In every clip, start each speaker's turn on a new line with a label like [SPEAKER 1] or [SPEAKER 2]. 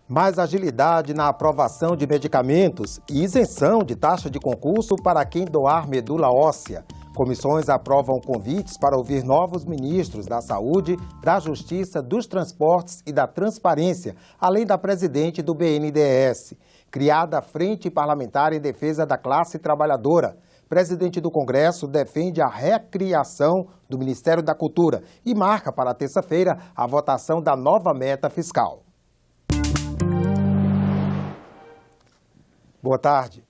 [SPEAKER 1] Mais agilidade na aprovação de medicamentos e isenção de taxa de concurso para quem doar medula óssea. Comissões aprovam convites para ouvir novos ministros da Saúde, da Justiça, dos Transportes e da Transparência, além da presidente do BNDES. Criada a Frente Parlamentar em Defesa da Classe Trabalhadora. Presidente do Congresso defende a recriação do Ministério da Cultura e marca para terça-feira a votação da nova meta fiscal. Boa tarde.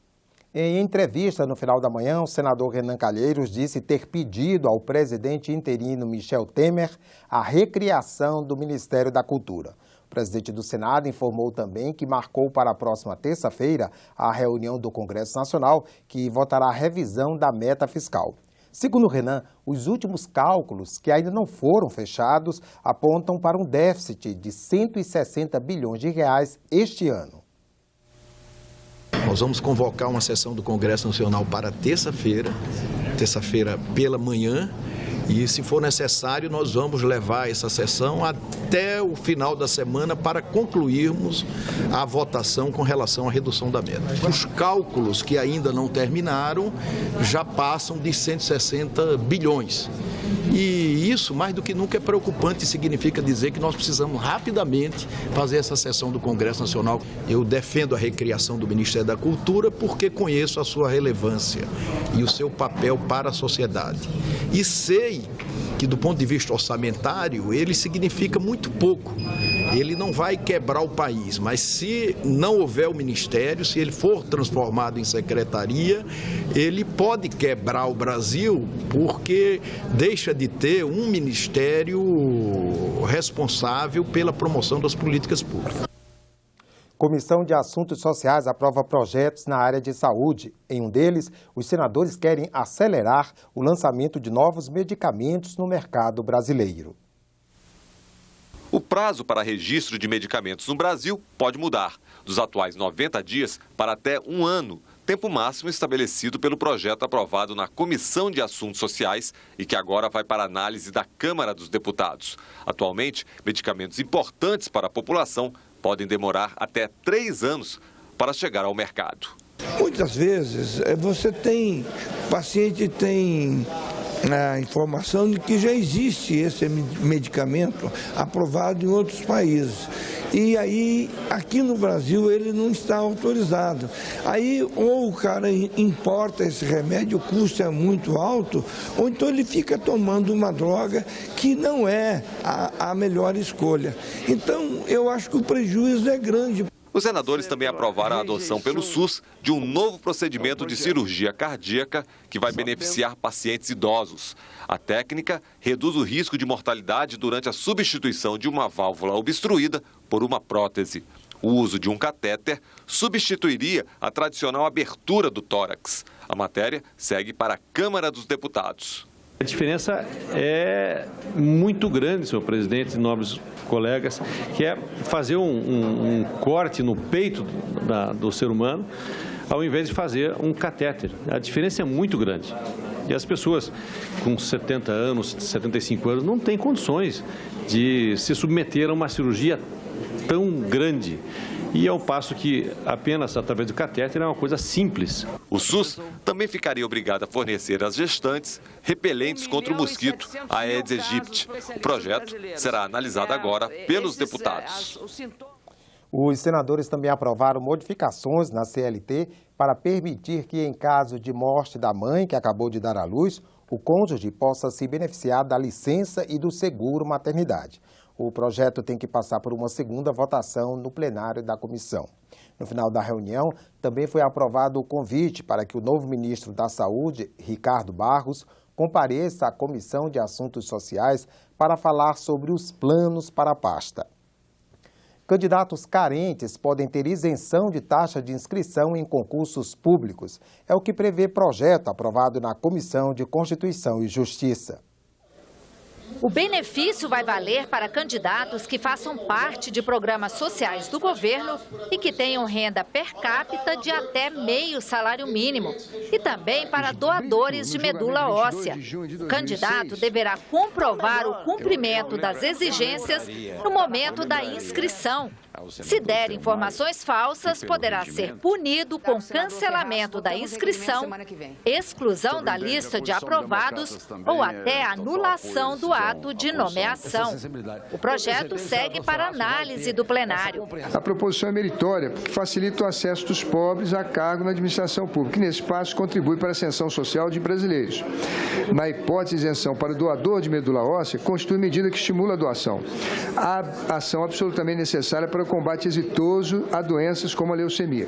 [SPEAKER 1] Em entrevista no final da manhã, o senador Renan Calheiros disse ter pedido ao presidente interino Michel Temer a recriação do Ministério da Cultura. O presidente do Senado informou também que marcou para a próxima terça-feira a reunião do Congresso Nacional, que votará a revisão da meta fiscal. Segundo Renan, os últimos cálculos, que ainda não foram fechados, apontam para um déficit de 160 bilhões de reais este ano.
[SPEAKER 2] Nós vamos convocar uma sessão do Congresso Nacional para terça-feira pela manhã, e se for necessário nós vamos levar essa sessão até o final da semana para concluirmos a votação com relação à redução da meta. Os cálculos que ainda não terminaram já passam de 160 bilhões. E isso, mais do que nunca, é preocupante e significa dizer que nós precisamos rapidamente fazer essa sessão do Congresso Nacional. Eu defendo a recriação do Ministério da Cultura porque conheço a sua relevância e o seu papel para a sociedade. E sei que, do ponto de vista orçamentário, ele significa muito pouco. Ele não vai quebrar o país, mas se não houver o Ministério, se ele for transformado em secretaria, ele pode quebrar o Brasil porque deixa de ter um ministério responsável pela promoção das políticas públicas.
[SPEAKER 1] Comissão de Assuntos Sociais aprova projetos na área de saúde. Em um deles, os senadores querem acelerar o lançamento de novos medicamentos no mercado brasileiro.
[SPEAKER 3] O prazo para registro de medicamentos no Brasil pode mudar, dos atuais 90 dias para até um ano, tempo máximo estabelecido pelo projeto aprovado na Comissão de Assuntos Sociais e que agora vai para análise da Câmara dos Deputados. Atualmente, medicamentos importantes para a população podem demorar até 3 anos para chegar ao mercado.
[SPEAKER 4] Muitas vezes o paciente tem a informação de que já existe esse medicamento aprovado em outros países. E aí, aqui no Brasil, ele não está autorizado. Aí, ou o cara importa esse remédio, o custo é muito alto, ou então ele fica tomando uma droga que não é a melhor escolha. Então, eu acho que o prejuízo é grande.
[SPEAKER 3] Os senadores também aprovaram a adoção pelo SUS de um novo procedimento de cirurgia cardíaca que vai beneficiar pacientes idosos. A técnica reduz o risco de mortalidade durante a substituição de uma válvula obstruída por uma prótese. O uso de um catéter substituiria a tradicional abertura do tórax. A matéria segue para a Câmara dos Deputados.
[SPEAKER 5] A diferença é muito grande, senhor presidente e nobres colegas, que é fazer um corte no peito do ser humano, ao invés de fazer um catéter. A diferença é muito grande. E as pessoas com 70 anos, 75 anos, não têm condições de se submeter a uma cirurgia tão grande. E ao passo que apenas através do catéter é uma coisa simples.
[SPEAKER 3] O SUS também ficaria obrigado a fornecer às gestantes repelentes contra o mosquito Aedes aegypti. O projeto será analisado agora pelos deputados.
[SPEAKER 1] Os senadores também aprovaram modificações na CLT para permitir que, em caso de morte da mãe que acabou de dar à luz, o cônjuge possa se beneficiar da licença e do seguro maternidade. O projeto tem que passar por uma segunda votação no plenário da comissão. No final da reunião, também foi aprovado o convite para que o novo ministro da Saúde, Ricardo Barros, compareça à Comissão de Assuntos Sociais para falar sobre os planos para a pasta. Candidatos carentes podem ter isenção de taxa de inscrição em concursos públicos. É o que prevê projeto aprovado na Comissão de Constituição e Justiça.
[SPEAKER 6] O benefício vai valer para candidatos que façam parte de programas sociais do governo e que tenham renda per capita de até meio salário mínimo. E também para doadores de medula óssea. O candidato deverá comprovar o cumprimento das exigências no momento da inscrição. Se der informações falsas, poderá ser punido com cancelamento da inscrição, exclusão da lista de aprovados ou até anulação do ato de nomeação. O projeto segue para análise do plenário.
[SPEAKER 7] A proposição é meritória, porque facilita o acesso dos pobres a cargo na administração pública, e nesse passo contribui para a ascensão social de brasileiros. Na hipótese de isenção para doador de medula óssea, constitui medida que estimula a doação. A ação absolutamente necessária para o combate exitoso a doenças como a leucemia.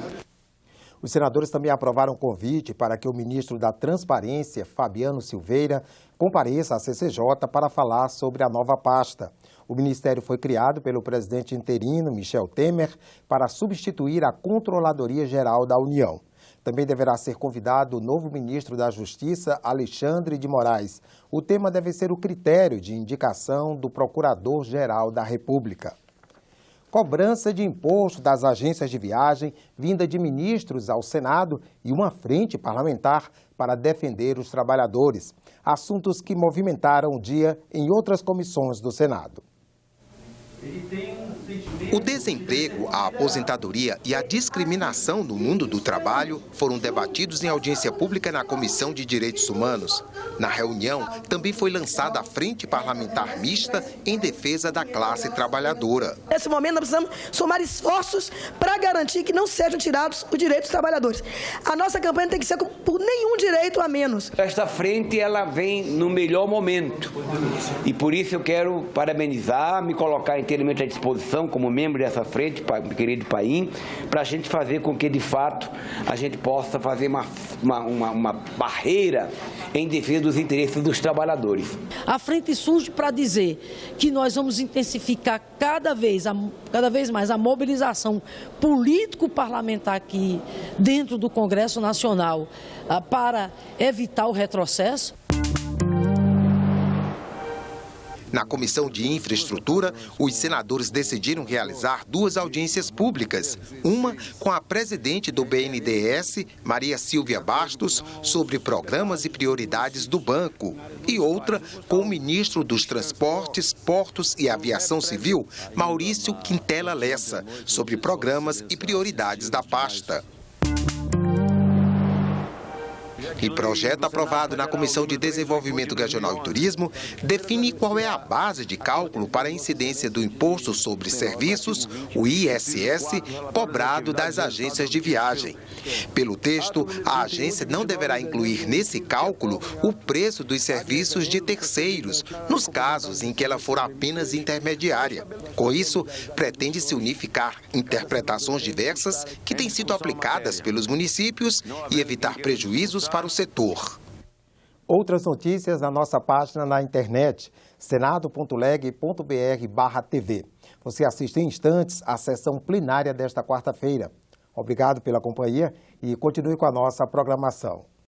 [SPEAKER 1] Os senadores também aprovaram um convite para que o ministro da Transparência, Fabiano Silveira, compareça à CCJ para falar sobre a nova pasta. O ministério foi criado pelo presidente interino, Michel Temer, para substituir a Controladoria Geral da União. Também deverá ser convidado o novo ministro da Justiça, Alexandre de Moraes. O tema deve ser o critério de indicação do Procurador-Geral da República. Cobrança de imposto das agências de viagem, vinda de ministros ao Senado e uma frente parlamentar para defender os trabalhadores. Assuntos que movimentaram o dia em outras comissões do Senado.
[SPEAKER 8] O desemprego, a aposentadoria e a discriminação no mundo do trabalho foram debatidos em audiência pública na Comissão de Direitos Humanos. Na reunião, também foi lançada a Frente Parlamentar Mista em defesa da classe trabalhadora.
[SPEAKER 9] Nesse momento, nós precisamos somar esforços para garantir que não sejam tirados os direitos dos trabalhadores. A nossa campanha tem que ser por nenhum direito a menos.
[SPEAKER 10] Esta frente, ela vem no melhor momento. E por isso eu quero parabenizar, me colocar inteiramente à disposição como membro dessa frente, querido Paim, para a gente fazer com que, de fato, a gente possa fazer uma barreira em defesa dos interesses dos trabalhadores.
[SPEAKER 11] A frente surge para dizer que nós vamos intensificar cada vez mais a mobilização político-parlamentar aqui dentro do Congresso Nacional para evitar o retrocesso.
[SPEAKER 8] Na Comissão de Infraestrutura, os senadores decidiram realizar duas audiências públicas. Uma com a presidente do BNDES, Maria Silvia Bastos, sobre programas e prioridades do banco. E outra com o ministro dos Transportes, Portos e Aviação Civil, Maurício Quintela Lessa, sobre programas e prioridades da pasta. E projeto aprovado na Comissão de Desenvolvimento Regional e Turismo define qual é a base de cálculo para a incidência do Imposto sobre Serviços, o ISS, cobrado das agências de viagem. Pelo texto, a agência não deverá incluir nesse cálculo o preço dos serviços de terceiros, nos casos em que ela for apenas intermediária. Com isso, pretende-se unificar interpretações diversas que têm sido aplicadas pelos municípios e evitar prejuízos para o setor.
[SPEAKER 1] Outras notícias na nossa página na internet, senado.leg.br/TV. Você assiste em instantes à sessão plenária desta quarta-feira. Obrigado pela companhia e continue com a nossa programação.